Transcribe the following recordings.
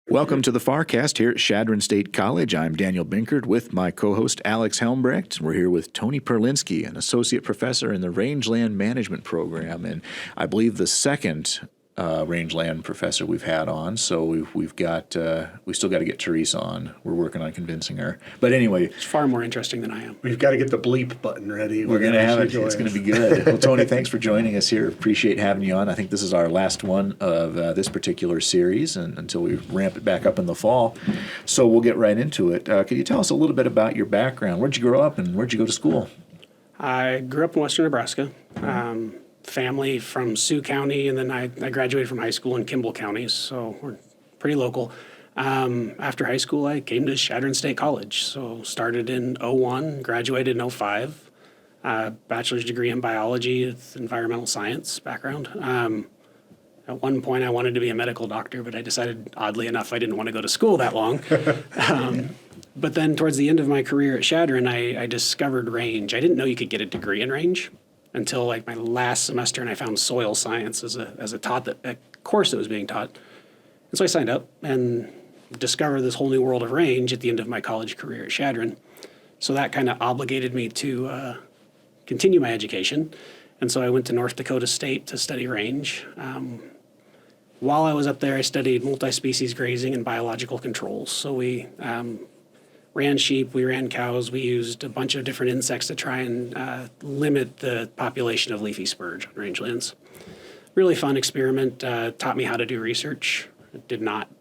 Welcome to the FARcast here at Chadron State College. I'm Daniel Binkard with my co-host Alex Helmbrecht. We're here with Tony Perlinski, an associate professor in the Rangeland Management program, and I believe the second rangeland professor we've had on. So we still got to get Teresa on. We're working on convincing her. But anyway, it's far more interesting than I am. We've got to get the bleep button ready. We're going to have it. It's going to be good. Well, Tony, thanks for joining us here. Appreciate having you on. I think this is our last one of this particular series, and until we ramp it back up in the fall. So we'll get right into it. Could you tell us a little bit about your background? Where'd you grow up, and where'd you go to school? I grew up in western Nebraska. Family from Sioux County, and then I graduated from high school in Kimball County, so we're pretty local. After high school, I came to Chadron State College, so started in 01, graduated in 05, bachelor's degree in biology with environmental science background. At one point, I wanted to be a medical doctor, but I decided, oddly enough, I didn't want to go to school that long. But then towards the end of my career at Chadron, I discovered range. I didn't know you could get a degree in range until like my last semester, and I found soil science as a course that was being taught. And so I signed up and discovered this whole new world of range at the end of my college career at Chadron. So that kind of obligated me to continue my education. And so I went to North Dakota State to study range. While I was up there, I studied multi-species grazing and biological controls. So we ran sheep, we ran cows, we used a bunch of different insects to try and limit the population of leafy spurge on rangelands. Really fun experiment, taught me how to do research. It did not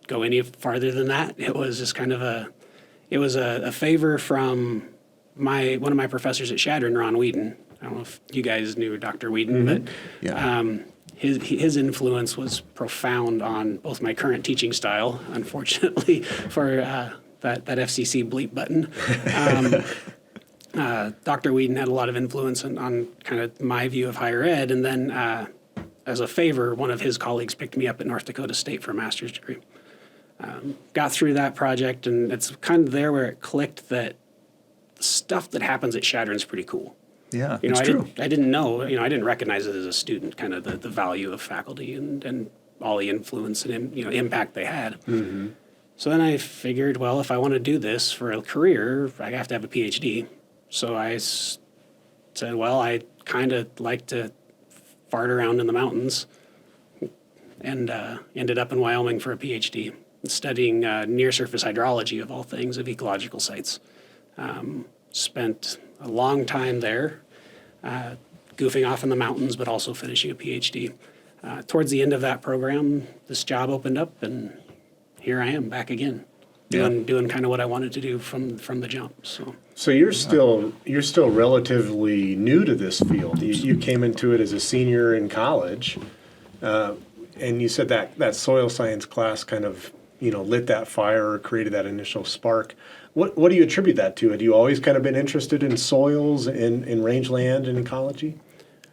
go any farther than that. It was just kind of a favor from one of my professors at Chadron, Ron Whedon. I don't know if you guys knew Dr. Whedon, but Yeah. His influence was profound on both my current teaching style, unfortunately, for that FCC bleep button. Dr. Whedon had a lot of influence on kind of my view of higher ed, and then as a favor, one of his colleagues picked me up at North Dakota State for a master's degree. Got through that project, and it's kind of there where it clicked that the stuff that happens at Chadron's pretty cool. Yeah, it's true. I didn't know, I didn't recognize it as a student, kind of the value of faculty and all the influence and impact they had. Mm-hmm. So then I figured, well, if I want to do this for a career, I have to have a PhD. So I said, well, I kind of like to fart around in the mountains, and ended up in Wyoming for a PhD, studying near-surface hydrology, of all things, of ecological sites. Spent a long time there, goofing off in the mountains, but also finishing a PhD. Towards the end of that program, this job opened up, and here I am back again, doing kind of what I wanted to do from the jump. So you're still relatively new to this field. You came into it as a senior in college, and you said that soil science class kind of lit that fire or created that initial spark. What do you attribute that to? Had you always kind of been interested in soils, in rangeland and ecology?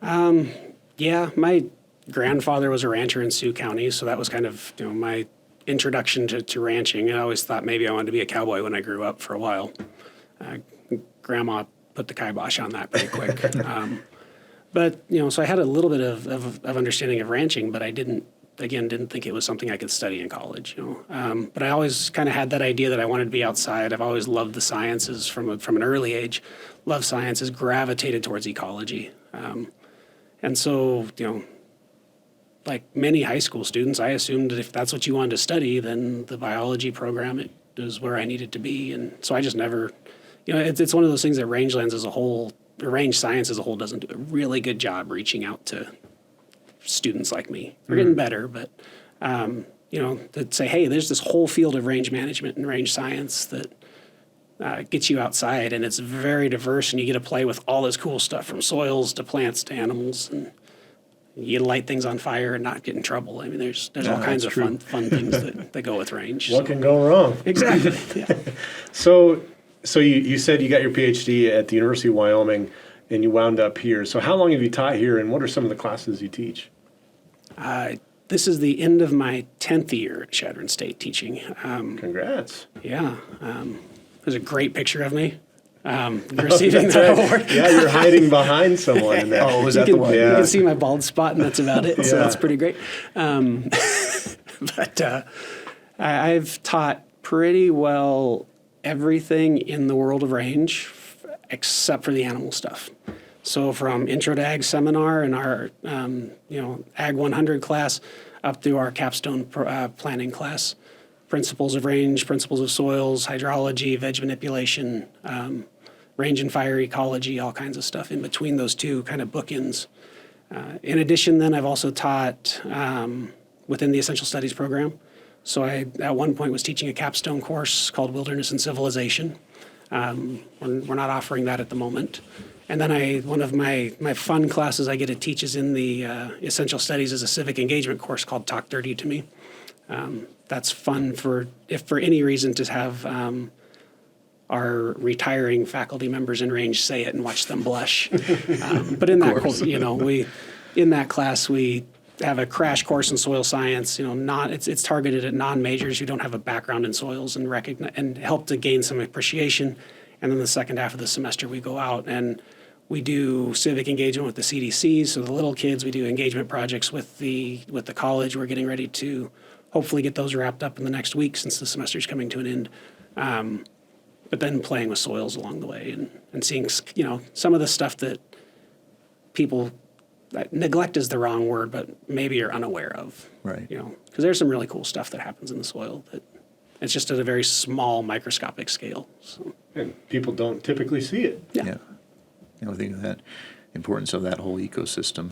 Yeah, my grandfather was a rancher in Sioux County, so that was kind of my introduction to ranching. I always thought maybe I wanted to be a cowboy when I grew up for a while. Grandma put the kibosh on that pretty quick. But, so I had a little bit of understanding of ranching, but I didn't think it was something I could study in college. But I always kind of had that idea that I wanted to be outside. I've always loved the sciences from an early age. Loved sciences, gravitated towards ecology. And so, like many high school students, I assumed that if that's what you wanted to study, then the biology program is where I needed to be. And so I just never, it's one of those things that rangelands as a whole, or range science as a whole, doesn't do a really good job reaching out to students like me. We're getting better, but, to say, hey, there's this whole field of range management and range science that gets you outside, and it's very diverse, and you get to play with all this cool stuff from soils to plants to animals, and you get to light things on fire and not get in trouble. I mean, there's all kinds of fun things that go with range. What can go wrong? Exactly. Yeah. So you said you got your PhD at the University of Wyoming, and you wound up here. So how long have you taught here, and what are some of the classes you teach? This is the end of my 10th year at Chadron State teaching. Congrats. Yeah. There's a great picture of me. Receiving that award. Yeah, you're hiding behind someone in that. Oh, was that the one? You Yeah. can see my bald spot, and that's about it. So Yeah. that's pretty great. But I've taught pretty well everything in the world of range except for the animal stuff. So from Intro to Ag seminar and our Ag 100 class up through our capstone planning class, principles of range, principles of soils, hydrology, veg manipulation, range and fire ecology, all kinds of stuff in between those two kind of bookends. In addition, then I've also taught within the Essential Studies program. So I, at one point, was teaching a capstone course called Wilderness and Civilization. We're not offering that at the moment. And then one of my fun classes I get to teach is in the Essential Studies is a civic engagement course called Talk Dirty to Me. That's fun if for any reason to have our retiring faculty members in range say it and watch them blush. But in that course, in that class we have a crash course in soil science. It's targeted at non-majors who don't have a background in soils and help to gain some appreciation. And then the second half of the semester we go out and we do civic engagement with the CDCs. So the little kids, we do engagement projects with the college. We're getting ready to hopefully get those wrapped up in the next week since the semester's coming to an end. But then playing with soils along the way and seeing, some of the stuff that people, neglect is the wrong word, but maybe you're unaware of. Right. Because there's some really cool stuff that happens in the soil that it's just at a very small microscopic scale. So. And people don't typically see it. Yeah. I think of that importance of that whole ecosystem.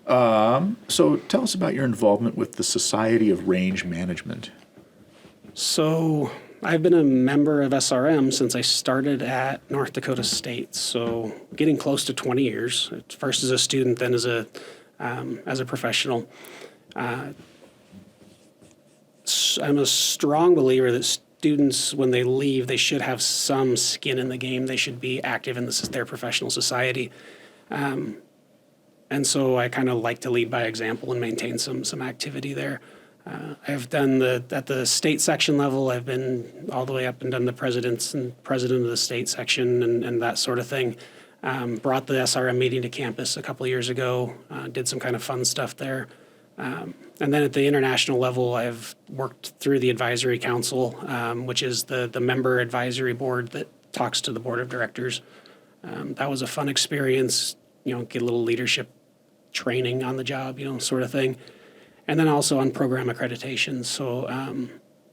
So tell us about your involvement with the Society of Range Management. So I've been a member of SRM since I started at North Dakota State, so getting close to 20 years, first as a student, then as a professional. I'm a strong believer that students, when they leave, they should have some skin in the game. They should be active in their professional society. And so I kind of like to lead by example and maintain some activity there. I've done at the state section level, I've been all the way up and done the president of the state section and that sort of thing. Brought the SRM meeting to campus a couple of years ago, did some kind of fun stuff there. And then at the international level, I've worked through the advisory council, which is the member advisory board that talks to the board of directors. That was a fun experience, get a little leadership training on the job, sort of thing. And then also on program accreditation, so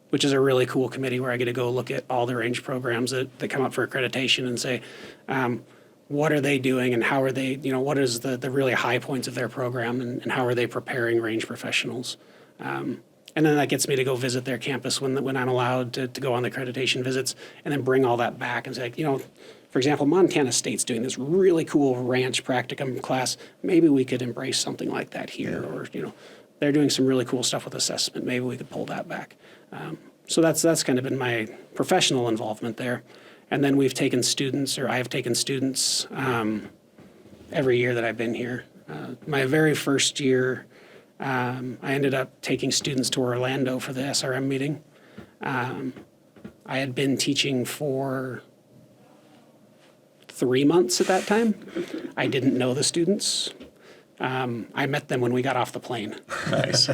which is a really cool committee where I get to go look at all the range programs that come up for accreditation and say, what are they doing and how are they, what is the really high points of their program and how are they preparing range professionals? And then that gets me to go visit their campus when I'm allowed to go on the accreditation visits and then bring all that back and say, for example, Montana State's doing this really cool ranch practicum class. Maybe we could embrace something like that here, or they're doing some really cool stuff with assessment. Maybe we could pull that back. So that's kind of been my professional involvement there. And then I have taken students every year that I've been here. My very first year, I ended up taking students to Orlando for the SRM meeting. I had been teaching for 3 months at that time. I didn't know the students. I met them when we got off the plane. Nice.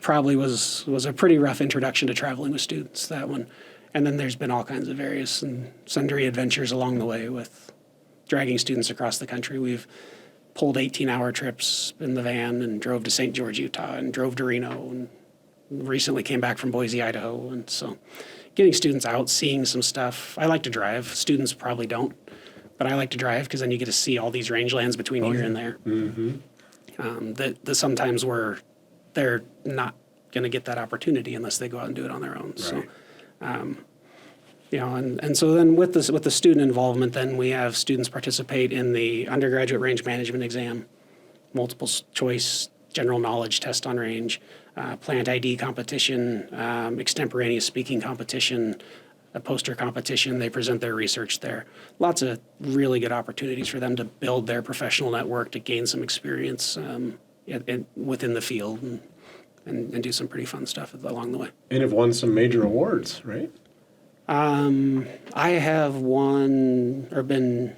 Probably was a pretty rough introduction to traveling with students, that one. And then there's been all kinds of various and sundry adventures along the way with dragging students across the country. We've pulled 18-hour trips in the van and drove to St. George, Utah, and drove to Reno, and recently came back from Boise, Idaho. And so getting students out, seeing some stuff. I like to drive. Students probably don't. But I like to drive because then you get to see all these rangelands between here and there. Mm-hmm. That sometimes they're not going to get that opportunity unless they go out and do it on their own. Right. So, and so then with the student involvement, then we have students participate in the undergraduate range management exam, multiple choice general knowledge test on range, plant ID competition, extemporaneous speaking competition, a poster competition. They present their research there. Lots of really good opportunities for them to build their professional network, to gain some experience within the field and do some pretty fun stuff along the way. And have won some major awards, right? I have won or been,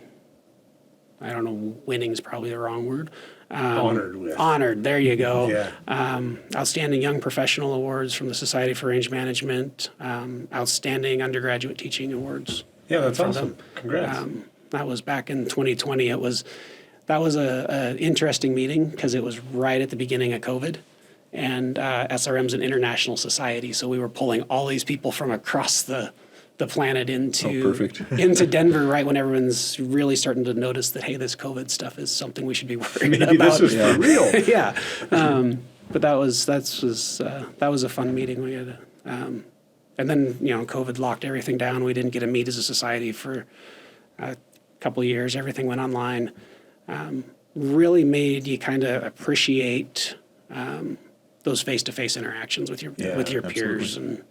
I don't know, winning is probably the wrong word. Honored, there you go. Yeah. Outstanding Young Professional Awards from the Society for Range Management, Outstanding Undergraduate Teaching Awards. Yeah, that's from awesome. them. Congrats. That was back in 2020. That was a interesting meeting because it was right at the beginning of COVID. And SRM's an international society, so we were pulling all these people from across the planet into Denver right when everyone's really starting to notice that, hey, this COVID stuff is something we should be worried Maybe about. this is for real. Yeah. But that was a fun meeting we had. And then, COVID locked everything down. We didn't get to meet as a society for a couple of years. Everything went online. Really made you kind of appreciate those face-to-face interactions with your peers. And,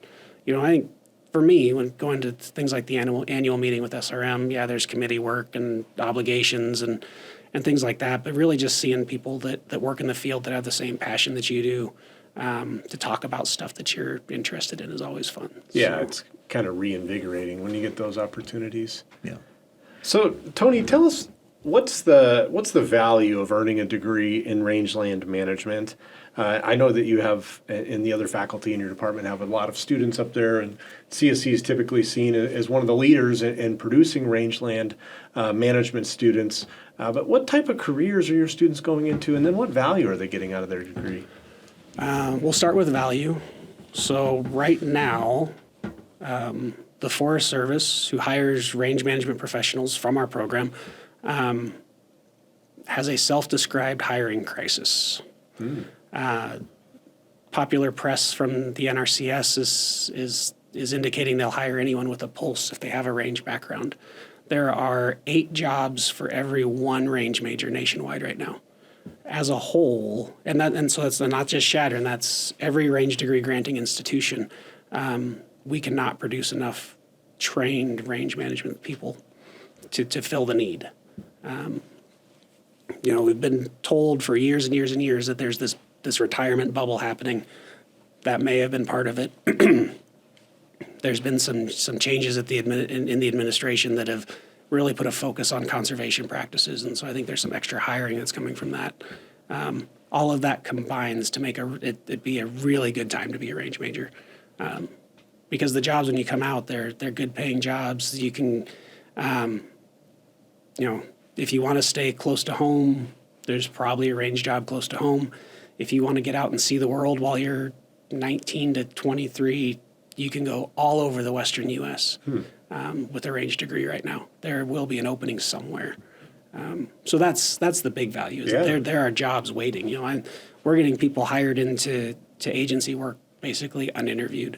I think for me, when going to things like the annual meeting with SRM, there's committee work and obligations and things like that, but really just seeing people that work in the field that have the same passion that you do to talk about stuff that you're interested in is always fun. Yeah, it's kind of reinvigorating when you get those opportunities. Yeah. So, Tony, tell us what's the value of earning a degree in rangeland management? I know that you have, and the other faculty in your department have a lot of students up there, and CSC is typically seen as one of the leaders in producing rangeland management students. But what type of careers are your students going into, and then what value are they getting out of their degree? We'll start with value. So right now, the Forest Service, who hires range management professionals from our program, has a self-described hiring crisis. Popular press from the NRCS is indicating they'll hire anyone with a pulse if they have a range background. There are 8 jobs for every 1 range major nationwide right now. As a whole, and so it's not just Chadron, that's every range degree granting institution. We cannot produce enough trained range management people to fill the need. We've been told for years and years and years that there's this retirement bubble happening. That may have been part of it. There's been some changes in the administration that have really put a focus on conservation practices, and so I think there's some extra hiring that's coming from that. All of that combines to make it be a really good time to be a range major, because the jobs when you come out, they're good paying jobs. You can, if you want to stay close to home, there's probably a range job close to home. If you want to get out and see the world while you're 19 to 23, you can go all over the Western U.S. With a range degree right now. There will be an opening somewhere. So that's the big value. Is that there are jobs waiting. We're getting people hired into agency work basically uninterviewed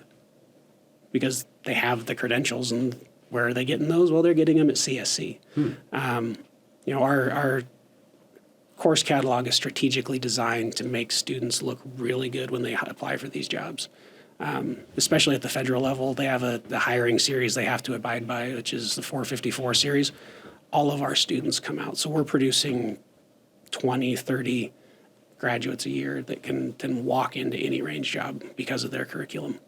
because they have the credentials. And where are they getting those? Well, they're getting them at CSC. Our course catalog is strategically designed to make students look really good when they apply for these jobs. Especially at the federal level, they have the hiring series they have to abide by, which is the 454 series. All of our students come out. So we're producing 20, 30 graduates a year that can walk into any range job because of their curriculum,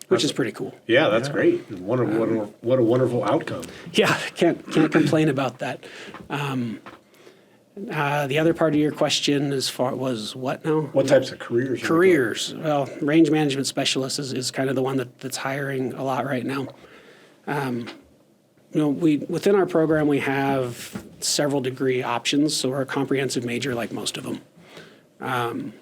which is pretty cool. Yeah, that's great. What a wonderful outcome. Yeah, can't complain about that. The other part of your question was what now? What types of careers? Careers. Well, range management specialist is kind of the one that's hiring a lot right now. Within our program we have several degree options, so we're a comprehensive major like most of them.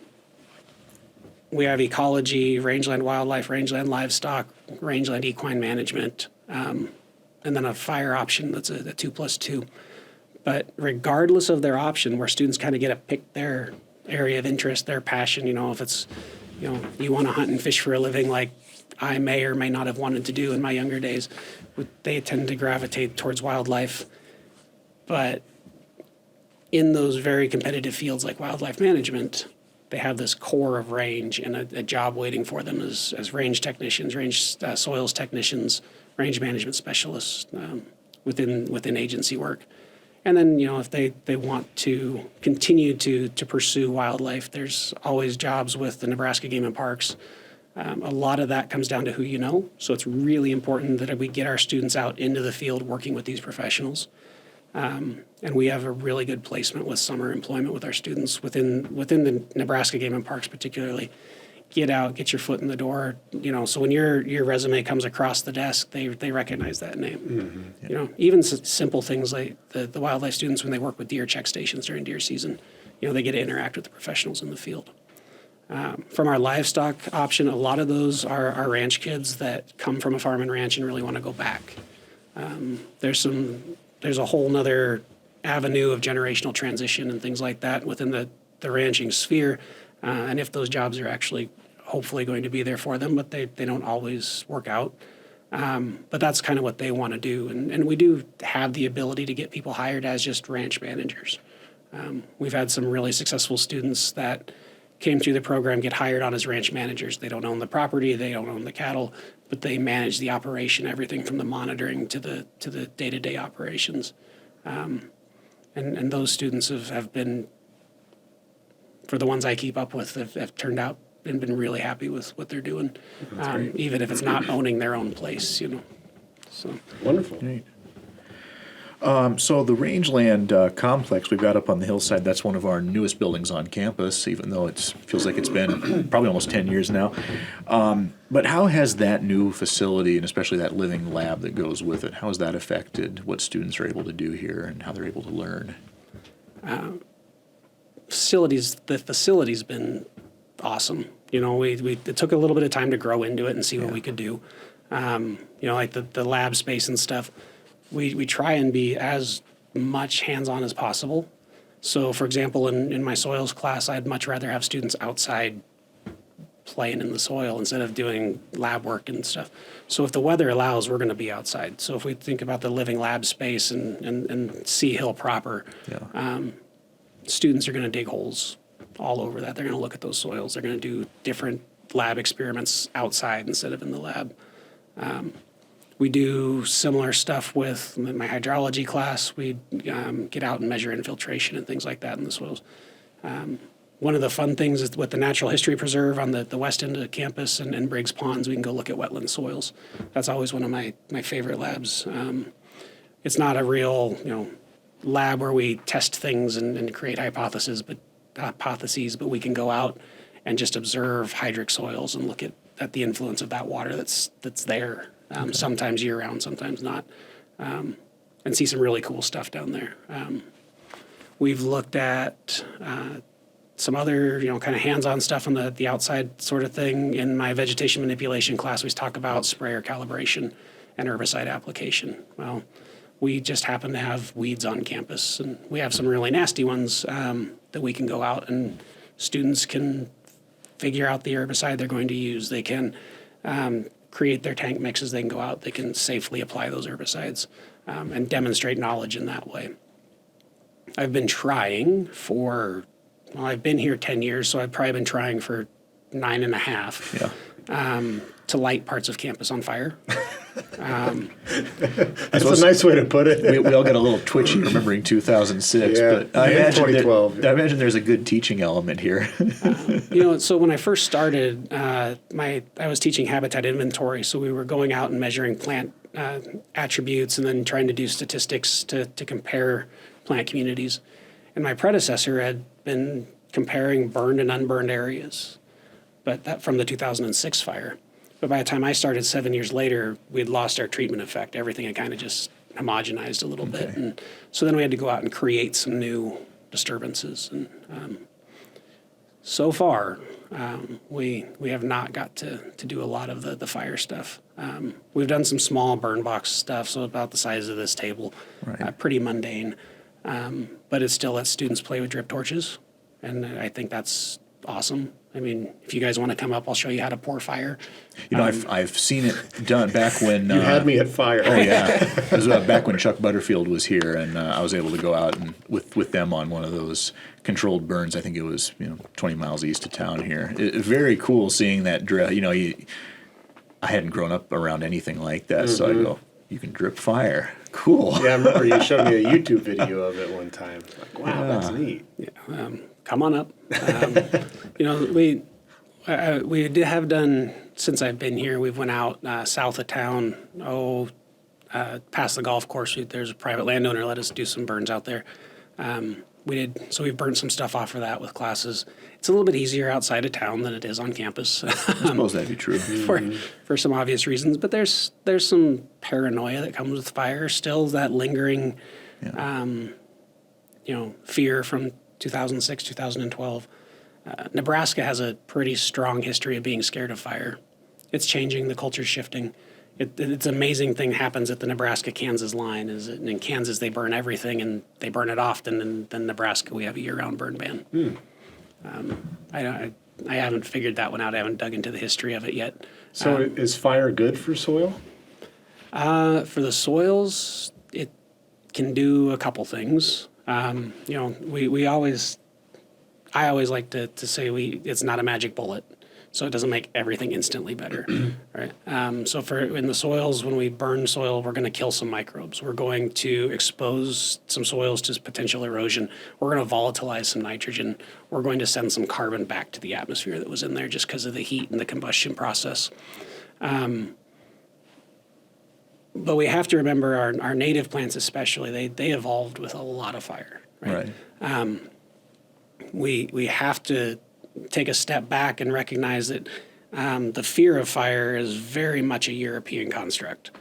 We have ecology, rangeland wildlife, rangeland livestock, rangeland equine management, and then a fire option that's a 2+2. But regardless of their option, where students kind of get to pick their area of interest, their passion, if it's, you want to hunt and fish for a living like I may or may not have wanted to do in my younger days, they tend to gravitate towards wildlife. But in those very competitive fields like wildlife management, they have this core of range and a job waiting for them as range technicians, range soils technicians, range management specialists within agency work. And then, if they want to continue to pursue wildlife, there's always jobs with the Nebraska Game and Parks. A lot of that comes down to who you know. So it's really important that we get our students out into the field working with these professionals. And we have a really good placement with summer employment with our students within the Nebraska Game and Parks particularly. Get out, get your foot in the door, so when your resume comes across the desk, they recognize that name. Even simple things like the wildlife students, when they work with deer check stations during deer season, they get to interact with the professionals in the field. From our livestock option, a lot of those are our ranch kids that come from a farm and ranch and really want to go back. There's a whole nother avenue of generational transition and things like that within the ranching sphere. And if those jobs are actually hopefully going to be there for them, but they don't always work out. But that's kind of what they want to do. And we do have the ability to get people hired as just ranch managers. We've had some really successful students that came through the program get hired on as ranch managers. They don't own the property, they don't own the cattle, but they manage the operation, everything from the monitoring to the day-to-day operations. And those students have been, for the ones I keep up with, have turned out and been really happy with what they're doing, even if it's not owning their own place, So Wonderful. Great. So the Rangeland Complex we've got up on the hillside, that's one of our newest buildings on campus, even though it feels like it's been probably almost 10 years now. But how has that new facility, and especially that living lab that goes with it, how has that affected what students are able to do here and how they're able to learn? The facility's been awesome. It took a little bit of time to grow into it and see what we could do. Like the lab space and stuff. We try and be as much hands-on as possible. So, for example, in my soils class, I'd much rather have students outside playing in the soil instead of doing lab work and stuff. So if the weather allows, we're going to be outside. So if we think about the living lab space and Sea Hill proper, students are going to dig holes all over that. They're going to look at those soils. They're going to do different lab experiments outside instead of in the lab. We do similar stuff with my hydrology class. We get out and measure infiltration and things like that in the soils. One of the fun things is with the Natural History Preserve on the west end of campus and Briggs Ponds, we can go look at wetland soils. That's always one of my favorite labs. It's not a real lab where we test things and create hypotheses, but we can go out and just observe hydric soils and look at the influence of that water that's there. Sometimes year-round, sometimes not, and see some really cool stuff down there. We've looked at some other, kind of hands-on stuff on the outside sort of thing. In my vegetation manipulation class, we talk about sprayer calibration and herbicide application. Well, we just happen to have weeds on campus, and we have some really nasty ones that we can go out and students can figure out the herbicide they're going to use. They can create their tank mixes, they can go out, they can safely apply those herbicides and demonstrate knowledge in that way. I've been trying I've been here 10 years, so I've probably been trying for 9.5 to light parts of campus on fire. That's a nice way to put it. We all got a little twitchy remembering 2006, but I imagine there's a good teaching element here. So when I first started, I was teaching habitat inventory, so we were going out and measuring plant attributes and then trying to do statistics to compare plant communities. And my predecessor had been comparing burned and unburned areas, but that from the 2006 fire. But by the time I started 7 years later, we'd lost our treatment effect. Everything had kind of just homogenized a little bit. And so then we had to go out and create some new disturbances. And so far, we have not got to do a lot of the fire stuff. We've done some small burn box stuff, so about the size of this table, pretty mundane. But it still lets students play with drip torches, and I think that's awesome. I mean, if you guys want to come up, I'll show you how to pour fire. I've seen it done back when you had me at fire. Oh yeah, it was back when Chuck Butterfield was here, and I was able to go out and with them on one of those controlled burns. I think it was 20 miles east of town here. Very cool seeing that drip. I hadn't grown up around anything like that, so I go, you can drip fire. Cool. Yeah, I remember you showed me a YouTube video of it one time. Like, wow, that's neat. Yeah, come on up. We have done, since I've been here, we've went out south of town, past the golf course, there's a private landowner let us do some burns out there. So we've burned some stuff off for that with classes. It's a little bit easier outside of town than it is on campus. I suppose that'd be true. for some obvious reasons, but there's some paranoia that comes with fire still, that lingering, fear from 2006, 2012. Nebraska has a pretty strong history of being scared of fire. It's changing. The culture's shifting. It's an amazing thing happens at the Nebraska-Kansas line. In Kansas, they burn everything, and they burn it often. And then Nebraska, we have a year-round burn ban. I haven't figured that one out. I haven't dug into the history of it yet. So is fire good for soil? For the soils, it can do a couple things. I always like to say it's not a magic bullet. So it doesn't make everything instantly better, right? So in the soils, when we burn soil, we're going to kill some microbes. We're going to expose some soils to potential erosion. We're going to volatilize some nitrogen. We're going to send some carbon back to the atmosphere that was in there just because of the heat and the combustion process. But we have to remember our native plants especially, they evolved with a lot of fire, right? We have to take a step back and recognize that the fear of fire is very much a European construct.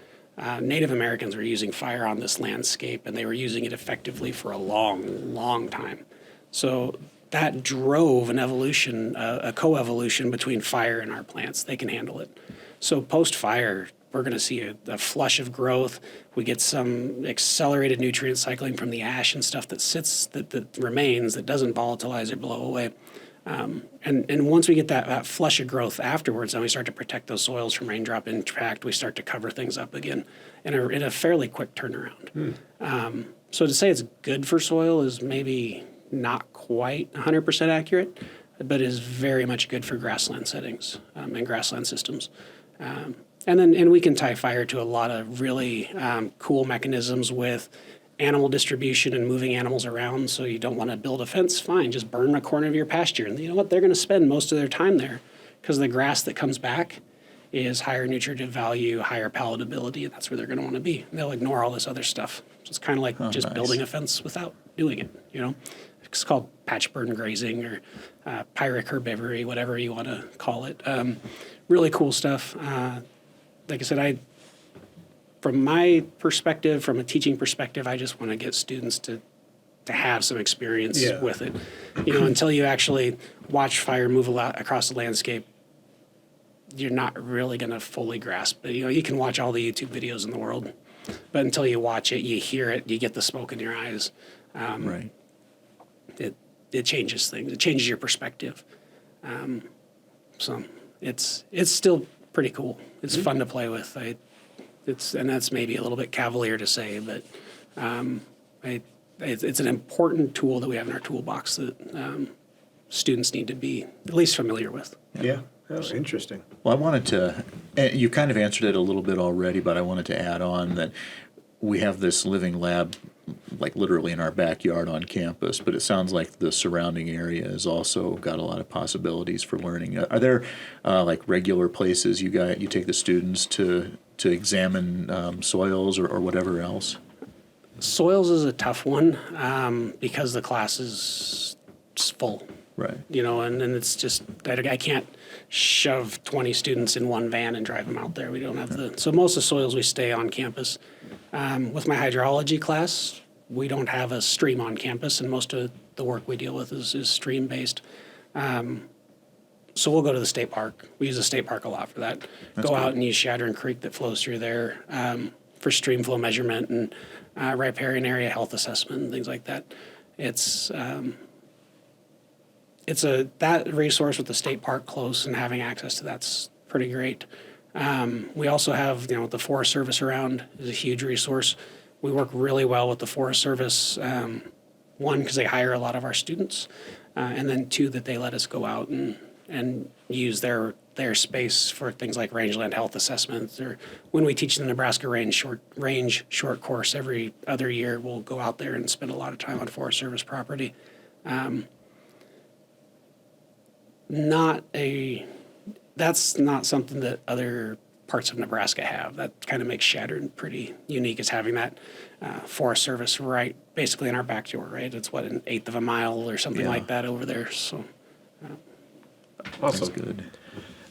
Native Americans were using fire on this landscape, and they were using it effectively for a long, long time. So that drove an evolution, a coevolution between fire and our plants. They can handle it. So post-fire, we're going to see a flush of growth. We get some accelerated nutrient cycling from the ash and stuff that remains, that doesn't volatilize or blow away. And once we get that flush of growth afterwards, then we start to protect those soils from raindrop impact. We start to cover things up again in a fairly quick turnaround. So to say it's good for soil is maybe not quite 100% accurate, but is very much good for grassland settings and grassland systems. And we can tie fire to a lot of really cool mechanisms with animal distribution and moving animals around. So you don't want to build a fence, fine, just burn a corner of your pasture. And you know what? They're going to spend most of their time there because the grass that comes back is higher nutritive value, higher palatability, and that's where they're going to want to be. And they'll ignore all this other stuff. So it's kind of like building a fence without doing it, It's called patch burn grazing or pyrrhic herbivory, whatever you want to call it. Really cool stuff. Like I said, from my perspective, from a teaching perspective, I just want to get students to have some experience with it. Until you actually watch fire move a lot across the landscape, you're not really going to fully grasp it. You can watch all the YouTube videos in the world, but until you watch it, you hear it, you get the smoke in your eyes. Right. It changes things. It changes your perspective. So it's still pretty cool. It's fun to play with. And that's maybe a little bit cavalier to say, but it's an important tool that we have in our toolbox that students need to be at least familiar with. Yeah, that was interesting. Well, I wanted to, you kind of answered it a little bit already, but I wanted to add on that we have this living lab like literally in our backyard on campus, but it sounds like the surrounding area has also got a lot of possibilities for learning. Are there like regular places you take the students to examine soils or whatever else? Soils is a tough one because the class is full. Right. And it's just, I can't shove 20 students in one van and drive them out there. We don't have so most of the soils we stay on campus. With my hydrology class, we don't have a stream on campus, and most of the work we deal with is stream-based. So we'll go to the state park. We use the state park a lot for that. Go out and use Chadron Creek that flows through there for stream flow measurement and riparian area health assessment and things like that. It's that resource with the state park close and having access to that's pretty great. We also have, the Forest Service around is a huge resource. We work really well with the Forest Service, one, because they hire a lot of our students, and then two, that they let us go out and use their space for things like rangeland health assessments. Or when we teach the Nebraska range short course every other year, we'll go out there and spend a lot of time on Forest Service property. That's not something that other parts of Nebraska have. That kind of makes Chadron pretty unique, is having that Forest Service right basically in our back door, right? It's what, an eighth of a mile or something like that over there. So Awesome. That's good.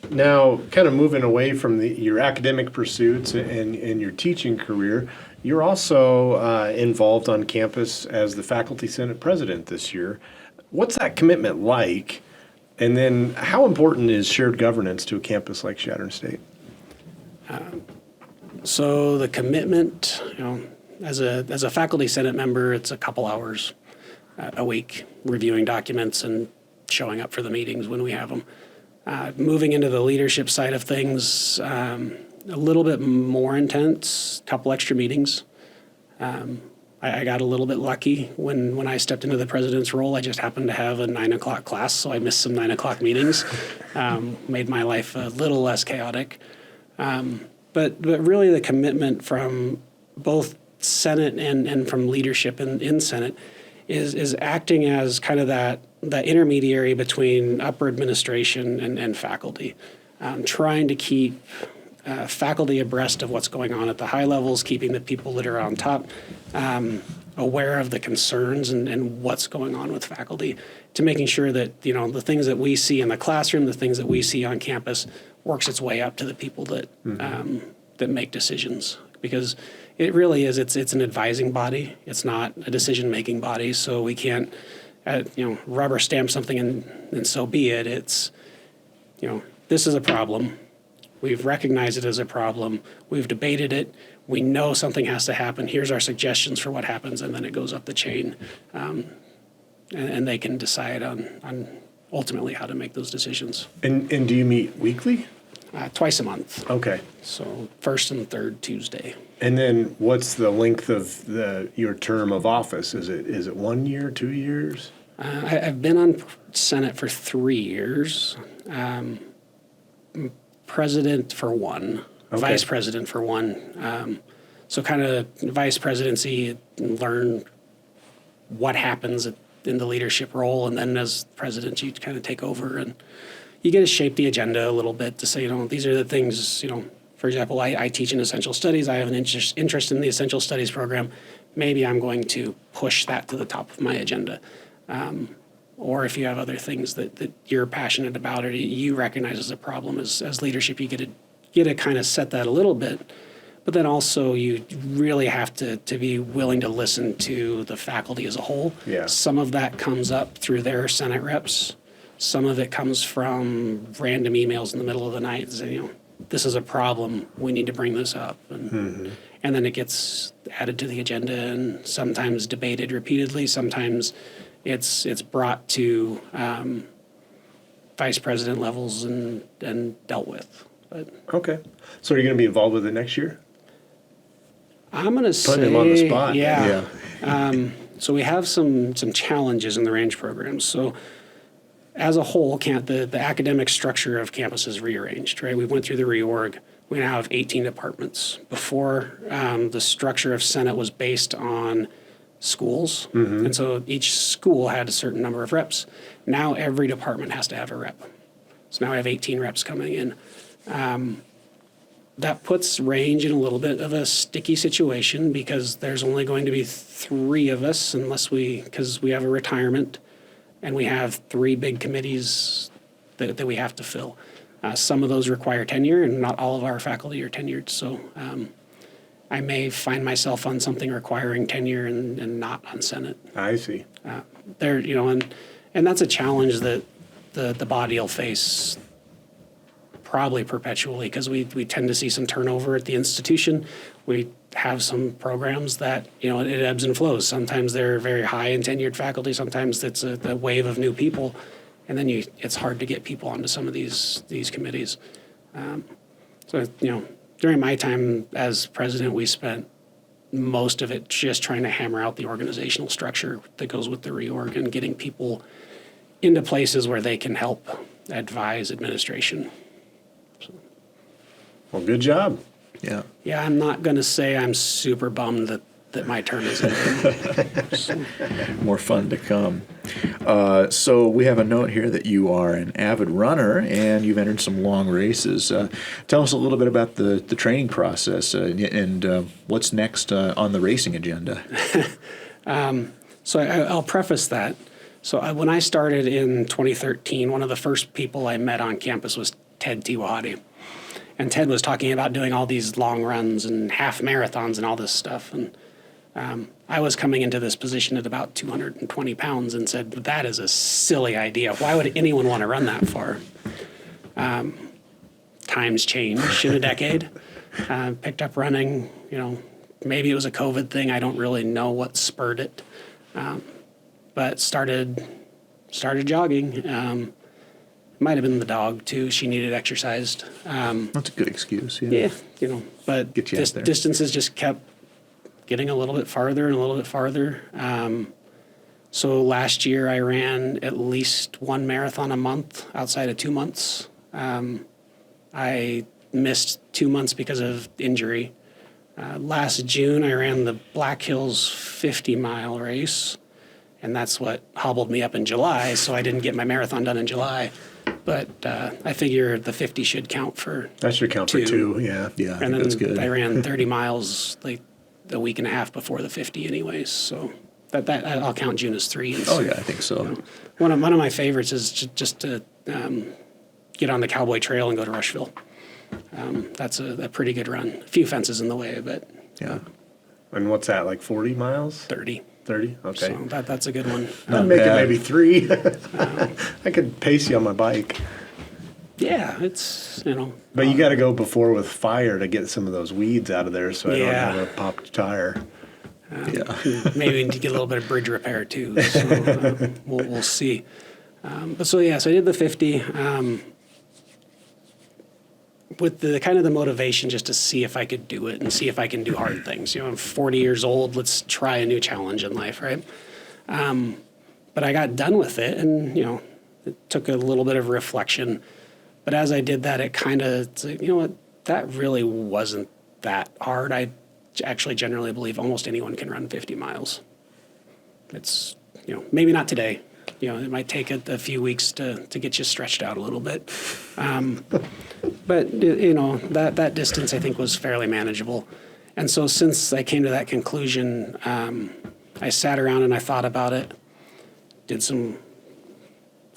Now, kind of moving away from your academic pursuits and your teaching career, you're also involved on campus as the Faculty Senate President this year. What's that commitment like? And then how important is shared governance to a campus like Chadron State? So the commitment, as a Faculty Senate member, it's a couple hours a week reviewing documents and showing up for the meetings when we have them. Moving into the leadership side of things, a little bit more intense, couple extra meetings. I got a little bit lucky when I stepped into the president's role. I just happened to have a 9 o'clock class, so I missed some 9 o'clock meetings. Made my life a little less chaotic. But really the commitment from both Senate and from leadership in Senate is acting as kind of that intermediary between upper administration and faculty, trying to keep faculty abreast of what's going on at the high levels, keeping the people that are on top aware of the concerns and what's going on with faculty, to making sure that the things that we see in the classroom, the things that we see on campus, works its way up to the people that that make decisions. Because it really is, it's an advising body. It's not a decision-making body. So we can't, rubber stamp something and so be it. It's, this is a problem. We've recognized it as a problem. We've debated it. We know something has to happen. Here's our suggestions for what happens, and then it goes up the chain, and they can decide on ultimately how to make those decisions. And do you meet weekly? Twice a month. Okay. So first and third Tuesday. And then what's the length of your term of office? Is it 1 year, 2 years? I've been on Senate for 3 years. President for one, Okay. Vice president for one. So kind of vice presidency, learn what happens in the leadership role, and then as president, you kind of take over and you get to shape the agenda a little bit to say, these are the things, for example, I teach in essential studies. I have an interest in the essential studies program. Maybe I'm going to push that to the top of my agenda. Or if you have other things that you're passionate about or you recognize as a problem as leadership, you get to kind of set that a little bit. But then also you really have to be willing to listen to the faculty as a whole. Yeah. Some of that comes up through their Senate reps. Some of it comes from random emails in the middle of the night saying, this is a problem, we need to bring this up. And then it gets added to the agenda and sometimes debated repeatedly. Sometimes it's brought to vice president levels and dealt with. But Okay. So are you going to be involved with it next year? I'm going to say, Putting him on the spot. Yeah. So we have some challenges in the range programs. So as a whole, the academic structure of campus is rearranged, right? We went through the reorg. We now have 18 departments. Before, the structure of Senate was based on schools. And so each school had a certain number of reps. Now every department has to have a rep. So now I have 18 reps coming in. That puts range in a little bit of a sticky situation because there's only going to be 3 of us because we have a retirement and we have 3 big committees that we have to fill. Some of those require tenure and not all of our faculty are tenured. So I may find myself on something requiring tenure and not on Senate. I see. And that's a challenge that the body will face probably perpetually because we tend to see some turnover at the institution. We have some programs that, it ebbs and flows. Sometimes they're very high in tenured faculty. Sometimes it's a wave of new people. And then it's hard to get people onto some of these committees. During my time as president, we spent most of it just trying to hammer out the organizational structure that goes with the reorg and getting people into places where they can help advise administration. Well, good job. Yeah. Yeah, I'm not going to say I'm super bummed that that my turn is in. More fun to come. So we have a note here that you are an avid runner and you've entered some long races. Tell us a little bit about the training process and what's next on the racing agenda. So I'll preface that. So when I started in 2013, one of the first people I met on campus was Ted Tiwahati. And Ted was talking about doing all these long runs and half marathons and all this stuff. And I was coming into this position at about 220 pounds and said, that is a silly idea. Why would anyone want to run that far? Times change in a decade. Picked up running, maybe it was a COVID thing. I don't really know what spurred it. But started jogging. Might have been the dog too. She needed exercised. That's a good excuse. Yeah. But Get you out there. distances just kept getting a little bit farther and a little bit farther. So last year I ran at least one marathon a month outside of 2 months. I missed 2 months because of injury. Last June I ran the Black Hills 50-mile race, and that's what hobbled me up in July, so I didn't get my marathon done in July. But I figure the 50 should count for That should count for two, yeah. Yeah, I and think then that's good. I ran 30 miles like a week and a half before the 50 anyways. So that I'll count June as 3. And Oh, yeah, I think so. One of my favorites is just to get on the Cowboy Trail and go to Rushville. That's a pretty good run. A few fences in the way, but Yeah. And what's that, like 40 miles? 30. 30? Okay. So that's a good one. I'd make bad. it maybe 3. I could pace you on my bike. Yeah, it's, But you got to go before with fire to get some of those weeds out of there so I don't Yeah. have a popped tire. Yeah. maybe we need to get a little bit of bridge repair too. So we'll see. So I did the 50 with the kind of the motivation just to see if I could do it and see if I can do hard things. I'm 40 years old. Let's try a new challenge in life, right? But I got done with it, and it took a little bit of reflection. But as I did that, it kind of, that really wasn't that hard. I actually generally believe almost anyone can run 50 miles. It's, maybe not today. It might take a few weeks to get you stretched out a little bit. But, that distance I think was fairly manageable. And so since I came to that conclusion, I sat around and I thought about it, did some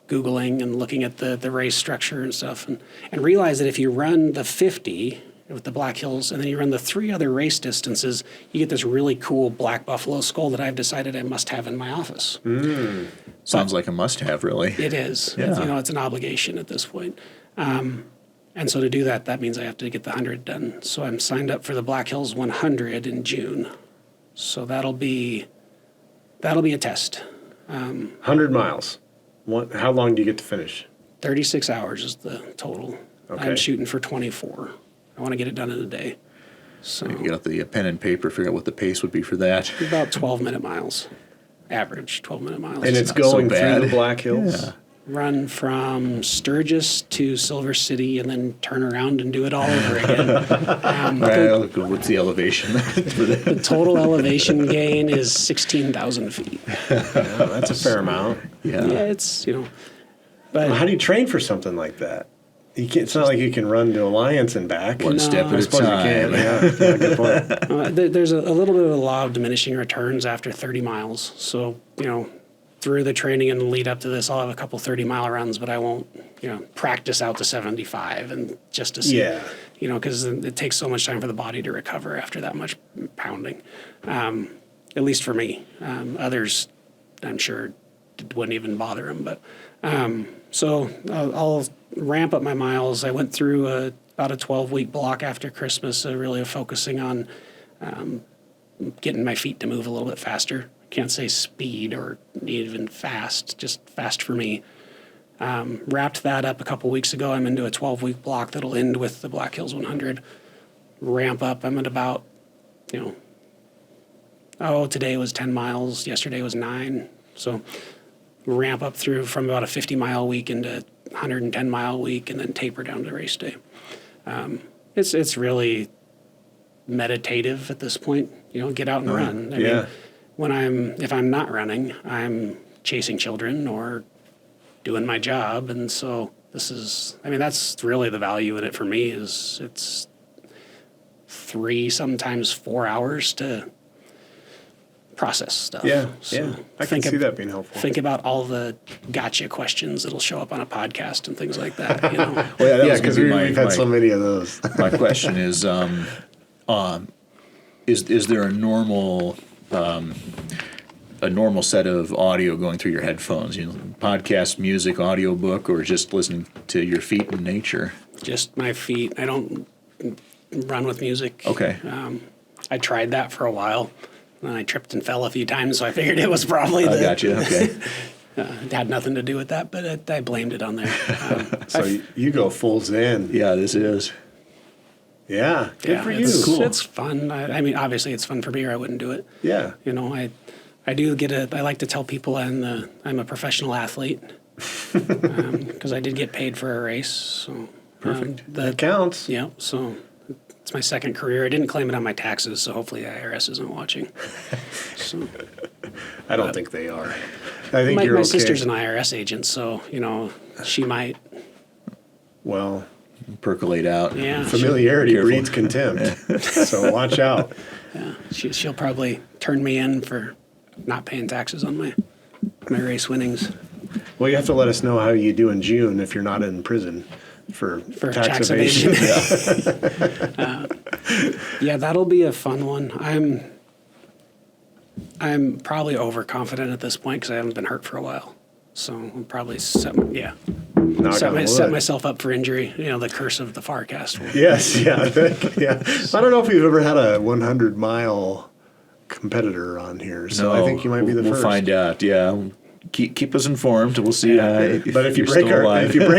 Googling and looking at the race structure and stuff, and realized that if you run the 50 with the Black Hills and then you run the 3 other race distances, you get this really cool black buffalo skull that I've decided I must have in my office. Sounds like a must-have, really. It is. Yeah. It's an obligation at this point. And so to do that means I have to get the 100 done. So I'm signed up for the Black Hills 100 in June. So that'll be a test. 100 miles. How long do you get to finish? 36 hours is the total. Okay. I'm shooting for 24. I want to get it done in a day. So You get out the pen and paper, figure out what the pace would be for that. about 12-minute miles, average 12-minute miles. And it's not so going bad. through the Black Hills? Yeah. Run from Sturgis to Silver City and then turn around and do it all over again. Well, what's the elevation for that? The total elevation gain is 16,000 feet. Yeah, that's a fair amount. Yeah. Yeah, it's, but Well, how do you train for something like that? It's not like you can run to Alliance and back. One step I at a suppose you can. time. Yeah, good point. there's a little bit of a law of diminishing returns after 30 miles. So, through the training and the lead up to this, I'll have a couple 30-mile runs, but I won't, practice out to 75 and just to see, Yeah. because it takes so much time for the body to recover after that much pounding. At least for me. Others, I'm sure, wouldn't even bother them. But so I'll ramp up my miles. I went through about a 12-week block after Christmas, really focusing on getting my feet to move a little bit faster. Can't say speed or even fast, just fast for me. Wrapped that up a couple weeks ago. I'm into a 12-week block that'll end with the Black Hills 100. Ramp up. I'm at about, today was 10 miles. Yesterday was 9. So ramp up through from about a 50-mile week into 110-mile week and then taper down to race day. It's really meditative at this point. Get out and run. I yeah. mean, if I'm not running, I'm chasing children or doing my job. And so that's really the value in it for me is it's 3, sometimes 4 hours to process stuff. Yeah, So yeah. I can see that being helpful. Think about all the gotcha questions that'll show up on a podcast and things like that. Well, yeah, Yeah, because we've had so many of those. My question is there a normal set of audio going through your headphones? Podcast, music, audiobook, or just listening to your feet in nature? Just my feet. I don't run with music. Okay. I tried that for a while. And I tripped and fell a few times, so I figured it was probably I got you. Okay. It had nothing to do with that, but I blamed it on there. So you go full Zen. Yeah, this is. Yeah, good for you. It's fun. I mean, obviously, it's fun for me, or I wouldn't do it. Yeah. I do I like to tell people I'm a professional athlete because I did get paid for a race. So Perfect. That counts. Yeah. So it's my second career. I didn't claim it on my taxes, so hopefully the IRS isn't watching. So I don't think they are. I think you're my okay. sister's an IRS agent, so she might. Well, Percolate out. Yeah. familiarity Careful. breeds contempt. So watch out. Yeah. She'll probably turn me in for not paying taxes on my race winnings. Well, you have to let us know how you do in June if you're not in prison for tax evasion. Yeah, that'll be a fun one. I'm probably overconfident at this point because I haven't been hurt for a while. So I'll probably set myself up for injury. The curse of the FARcast. Yes, yeah, yeah. I don't know if we've ever had a 100-mile competitor on here, so I think you might be the first. We'll find out. Yeah, keep us informed. We'll see. But if you break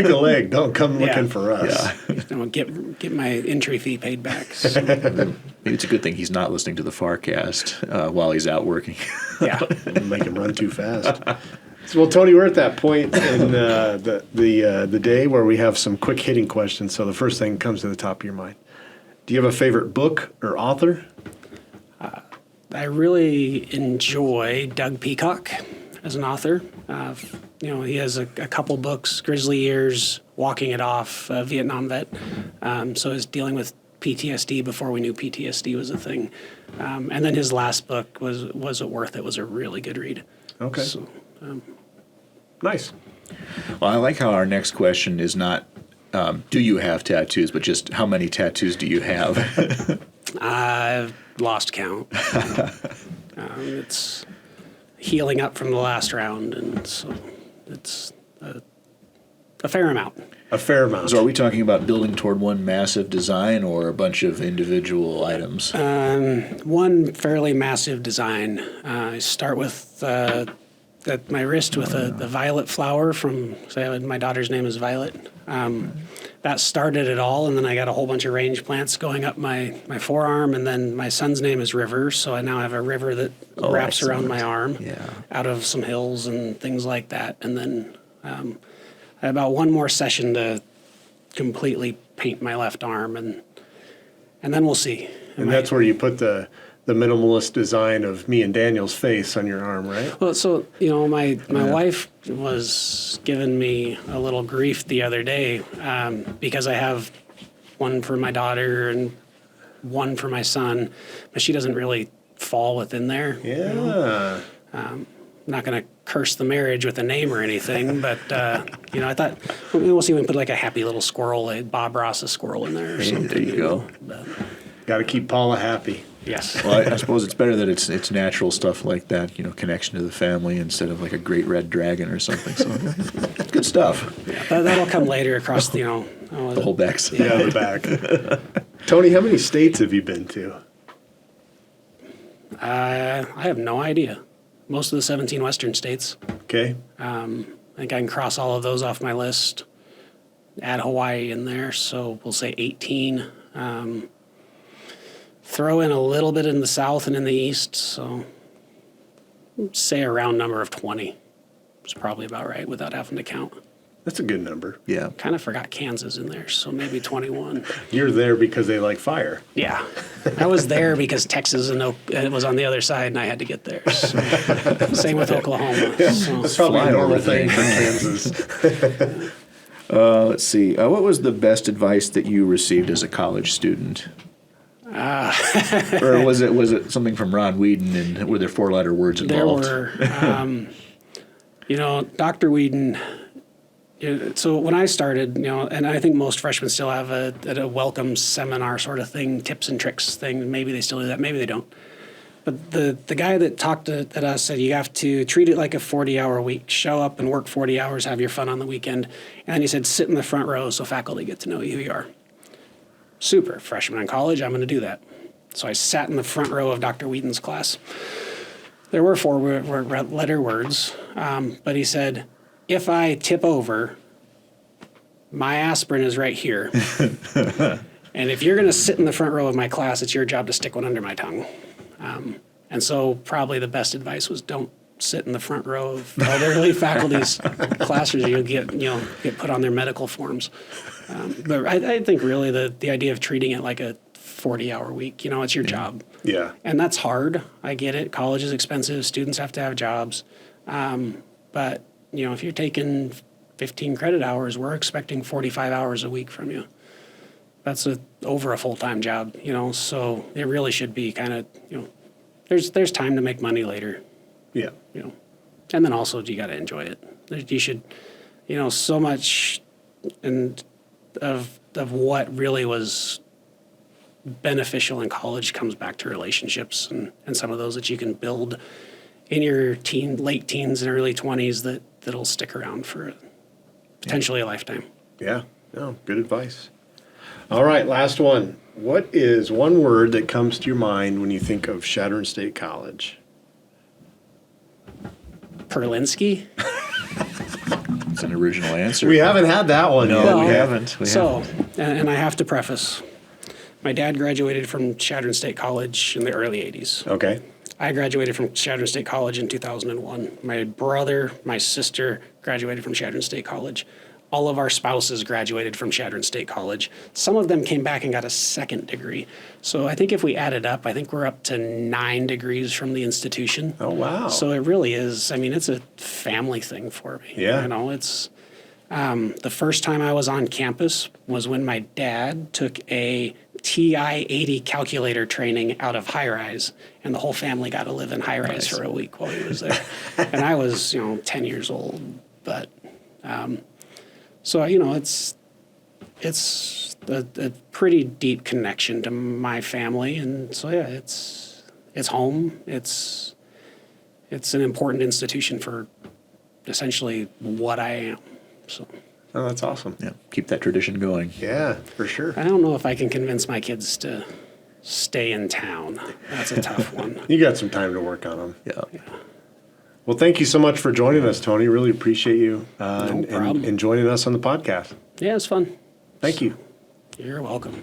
a leg, don't come looking for us. Yeah. Get my entry fee paid back. So. Maybe it's a good thing he's not listening to the FARcast while he's out working. Yeah, make him run too fast. So, well, Tony, we're at that point in the day where we have some quick hitting questions. So the first thing comes to the top of your mind. Do you have a favorite book or author? I really enjoy Doug Peacock as an author. He has a couple books, Grizzly Years, Walking It Off, Vietnam vet. So he's dealing with PTSD before we knew PTSD was a thing. And then his last book, Was It Worth It, was a really good read. Okay. So, nice. Well, I like how our next question is not, do you have tattoos, but just how many tattoos do you have? I've lost count. It's healing up from the last round, and so it's a fair amount. A fair amount. So are we talking about building toward one massive design or a bunch of individual items? One fairly massive design. I start with at my wrist with the violet flower my daughter's name is Violet. That started it all, and then I got a whole bunch of range plants going up my forearm, and then my son's name is River, so I now have a river that wraps around my arm out of some hills and things like that. And then I have about one more session to completely paint my left arm, and then we'll see. And that's where you put the minimalist design of me and Daniel's face on your arm, right? Well, so, my wife was giving me a little grief the other day because I have one for my daughter and one for my son, but she doesn't really fall within there. Yeah. I'm not going to curse the marriage with a name or anything, but, I thought, we'll see if we can put like a happy little squirrel, a Bob Ross squirrel in there or something. There you go. Got to keep Paula happy. Yes. Well, I suppose it's better that it's natural stuff like that, connection to the family instead of like a great red dragon or something. So good stuff. Yeah, that'll come later across the whole backside. Yeah, the back. Tony, how many states have you been to? I have no idea. Most of the 17 western states. Okay. I think I can cross all of those off my list. Add Hawaii in there, so we'll say 18. Throw in a little bit in the south and in the east, so say a round number of 20. It's probably about right without having to count. That's a good number. Yeah. Kind of forgot Kansas in there, so maybe 21. You're there because they like fire. Yeah. I was there because Texas and it was on the other side, and I had to get there. So. Same with Oklahoma. So. That's probably Fly a normal over thing things. for Kansas. Let's see. What was the best advice that you received as a college student? Or was it something from Ron Whedon, and were there 4-letter words involved? There were, Dr. Whedon. So when I started, and I think most freshmen still have a welcome seminar sort of thing, tips and tricks thing. Maybe they still do that. Maybe they don't. But the guy that talked at us said you have to treat it like a 40-hour week. Show up and work 40 hours, have your fun on the weekend. And then he said sit in the front row so faculty get to know who you are. Super. Freshman in college, I'm going to do that. So I sat in the front row of Dr. Whedon's class. There were 4-letter words, but he said, if I tip over, my aspirin is right here. And if you're going to sit in the front row of my class, it's your job to stick one under my tongue. And so probably the best advice was don't sit in the front row of elderly faculty's classes. You'll get put on their medical forms. But I think really the idea of treating it like a 40-hour week, it's your job. Yeah. And that's hard. I get it. College is expensive. Students have to have jobs. But, if you're taking 15 credit hours, we're expecting 45 hours a week from you. That's over a full-time job, so it really should be kind of, there's time to make money later. Yeah. And then also you got to enjoy it. You should, so much of what really was beneficial in college comes back to relationships and some of those that you can build in your late teens and early 20s that'll stick around for potentially a lifetime. Yeah. No, good advice. All right, last one. What is one word that comes to your mind when you think of Chadron State College? Perlinski. It's an original answer. We haven't had that one No, yet. we haven't. And I have to preface, my dad graduated from Chadron State College in the early 80s. Okay. I graduated from Chadron State College in 2001. My brother, my sister graduated from Chadron State College. All of our spouses graduated from Chadron State College. Some of them came back and got a second degree. So I think if we add it up, I think we're up to 9 degrees from the institution. Oh, wow. So it really is, it's a family thing for me. Yeah. It's the first time I was on campus was when my dad took a TI-80 calculator training out of High Rise, and the whole family got to live in High Rise for a week while he was there. And I was, 10 years old, but so it's a pretty deep connection to my family, and so yeah, it's home. It's an important institution for essentially what I am. So. Oh, that's awesome. Yeah, keep that tradition going. Yeah, for sure. I don't know if I can convince my kids to stay in town. That's a tough one. You got some time to work on them. Yeah. Well, thank you so much for joining us, Tony. Really appreciate you No problem. and joining us on the podcast. Yeah, it's fun. Thank you. You're welcome.